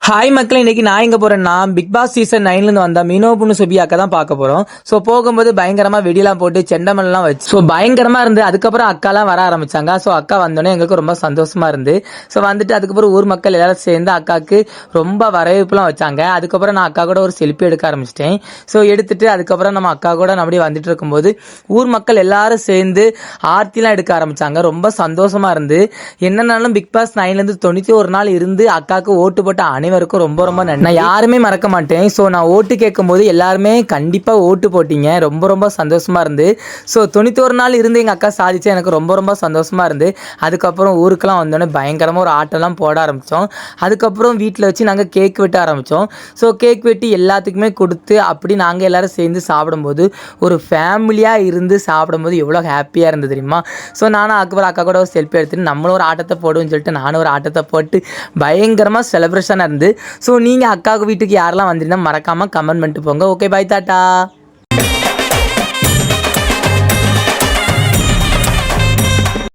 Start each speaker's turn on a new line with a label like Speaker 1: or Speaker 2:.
Speaker 1: Hi மக்களே, இன்னைக்கு நான் எங்க போறேன்னா பிக் பாஸ் சீசன் 9ல இருந்து வந்த மீனோ பொண்ணு சுபி அக்கா தான் பார்க்க போறோம். சோ போகும்போது பயங்கரமா வெடிலாம் போட்டு செண்டமெல்லாம் வச்சு சோ பயங்கரமா இருந்து அதுக்கப்புறம் அக்காலாம் வர ஆரம்பிச்சாங்க. சோ அக்கா வந்தோடனே எங்களுக்கு ரொம்ப சந்தோஷமா இருந்து சோ வந்துட்டு அதுக்கப்புறம் ஊர் மக்கள் எல்லாரும் சேர்ந்து அக்காக்கு ரொம்ப வரவேற்புலாம் வச்சாங்க. அதுக்கப்புறம் நான் அக்கா கூட ஒரு செல்ஃபி எடுக்க ஆரம்பிச்சிட்டேன். சோ எடுத்துட்டு அதுக்கப்புறம் நம்ம அக்கா கூட அப்படியே வந்துட்டு இருக்கும்போது ஊர் மக்கள் எல்லாரும் சேர்ந்து ஆர்த்திலாம் எடுக்க ஆரம்பிச்சாங்க. ரொம்ப சந்தோஷமா இருந்து என்னன்னாலும் பிக் பாஸ் 9ல இருந்து 91 நாள் இருந்து அக்காக்கு ஓட்டு போட்ட அனைவருக்கும் ரொம்ப ரொம்ப நன்றி. நான் யாருமே மறக்க மாட்டேன். ஸோ நான் ஓட்டு கேட்கும் போது எல்லாருமே கண்டிப்பாக ஓட்டு போட்டீங்க. ரொம்ப ரொம்ப சந்தோஷமா இருந்து ஸோ 91 நாள் இருந்து எங்கள் அக்கா சாதிச்சு எனக்கு ரொம்ப ரொம்ப சந்தோஷமா இருந்து அதுக்கப்புறம் ஊருக்கெல்லாம் வந்தோடனே பயங்கரமாக ஒரு ஆட்டெல்லாம் போட ஆரம்பித்தோம். அதுக்கப்புறம் வீட்டில் வச்சு நாங்கள் கேக் வெட்ட ஆரம்பித்தோம். ஸோ கேக் வெட்டி எல்லாத்துக்குமே கொடுத்து அப்படி நாங்கள் எல்லாரும் சேர்ந்து சாப்பிடும்போது ஒரு ஃபேமிலியாக இருந்து சாப்பிடும்போது எவ்வளோ ஹாப்பியாக இருந்தது தெரியுமா. ஸோ நானும் அதுக்கப்புறம் அக்கா கூட ஒரு செல்ஃபி எடுத்துட்டு நம்மளும் ஒரு ஆட்டத்தை போடுவோம்னு சொல்லிட்டு நானும் ஒரு ஆட்டத்தை போட்டு பயங்கரமாக செலிப்ரேஷனாக இருந்து ஸோ நீங்கள் அக்காவுக்கு வீட்டுக்கு யாரெல்லாம் வந்திருந்தா மறக்காமல் கமெண்ட் பண்ணிட்டு போங்க. Okay, bye, tata.